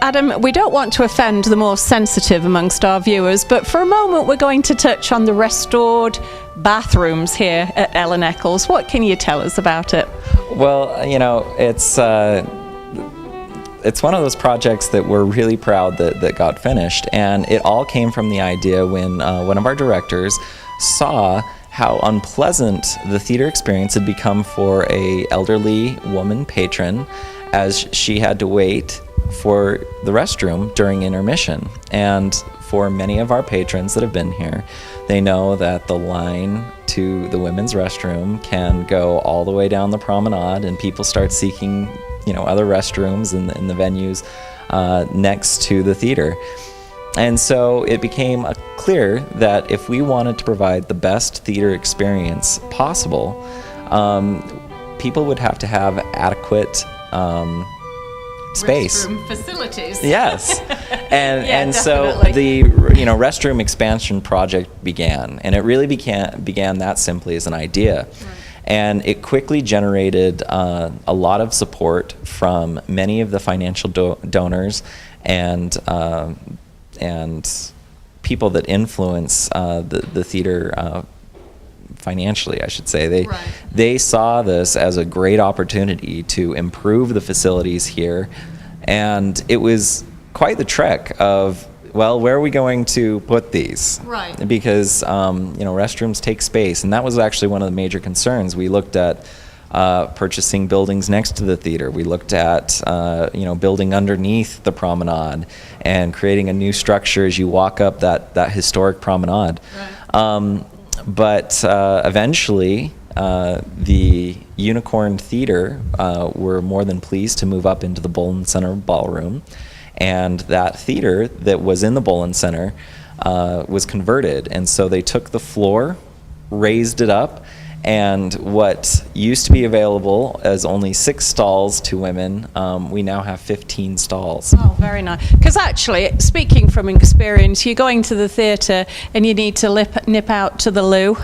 Adam, we don't want to offend the more sensitive amongst our viewers, but for a moment we're going to touch on the restored bathrooms here at Ellen Eccles. What can you tell us about it? Well, you know, it's one of those projects that we're really proud that got finished, and it all came from the idea when one of our directors saw how unpleasant the theater experience had become for a elderly woman patron, as she had to wait for the restroom during intermission. And for many of our patrons that have been here, they know that the line to the women's restroom can go all the way down the promenade, and people start seeking, you know, other restrooms in the venues next to the theater. And so it became clear that if we wanted to provide the best theater experience possible, people would have to have adequate space. Restroom facilities. Yes. And Yeah, and so definitely. the restroom expansion project began, and it really began that simply as an idea. Right. And it quickly generated a lot of support from many of the financial donors and people that influence the theater financially, I should say. They saw this as a great opportunity to improve the facilities here, and it was quite the trek of, well, where are we going to put these? Right. Because restrooms take space, and that was actually one of the major concerns. We looked at purchasing buildings next to the theater. We looked at building underneath the promenade and creating a new structure as you walk up that historic promenade. Right. But eventually, the Unicorn Theater were more than pleased to move up into the Bolin Center ballroom, and that theater that was in the Bolin Center was converted. And so they took the floor, raised it up, and what used to be available as only 6 stalls to women, we now have 15 stalls. Oh, very nice. Because actually, speaking from experience, you're going to the theatre and you need to nip out to the loo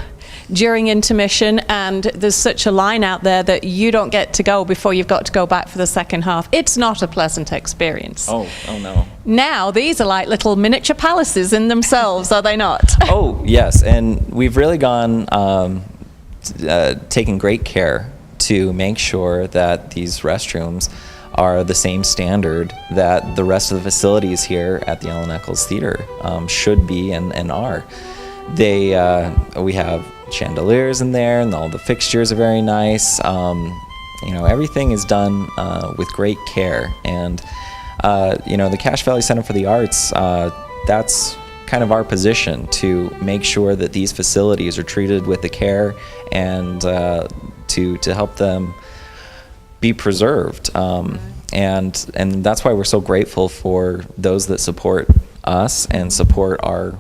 during intermission, and there's such a line out there that you don't get to go before you've got to go back for the second half. It's not a pleasant experience. Oh no. Now, these are like little miniature palaces in themselves, are they not? Oh, yes, and we've really gone... taking great care to make sure that these restrooms are the same standard that the rest of the facilities here at the Ellen Eccles Theater should be and are. We have chandeliers in there, and all the fixtures are very nice. Everything is done with great care, and the Cache Valley Center for the Arts, that's kind of our position, to make sure that these facilities are treated with the care and to help them be preserved. And that's why we're so grateful for those that support us and support our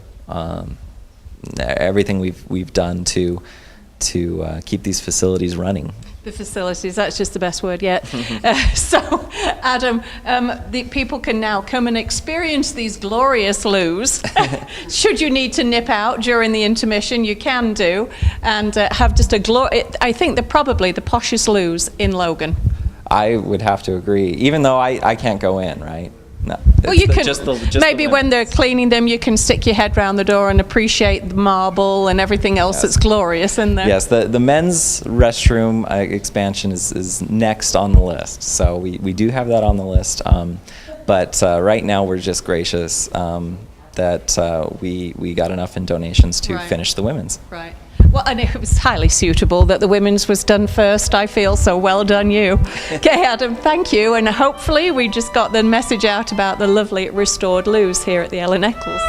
everything we've done to keep these facilities running. The facilities, that's just the best word yet. So, Adam, the people can now come and experience these glorious loos. Should you need to nip out during the intermission, you can do, and have just I think they're probably the poshest loos in Logan. I would have to agree, even though I can't go in, right? No. Well, you can maybe when they're cleaning them, you can stick your head round the door and appreciate the marble and everything else that's glorious in there. Yes, the men's restroom expansion is next on the list, so we do have that on the list. But right now we're just gracious that we got enough in donations to finish the women's. Right. Well, and it was highly suitable that the women's was done first, I feel, so well done you. Okay, Adam, thank you, and hopefully we just got the message out about the lovely restored loos here at the Ellen Eccles.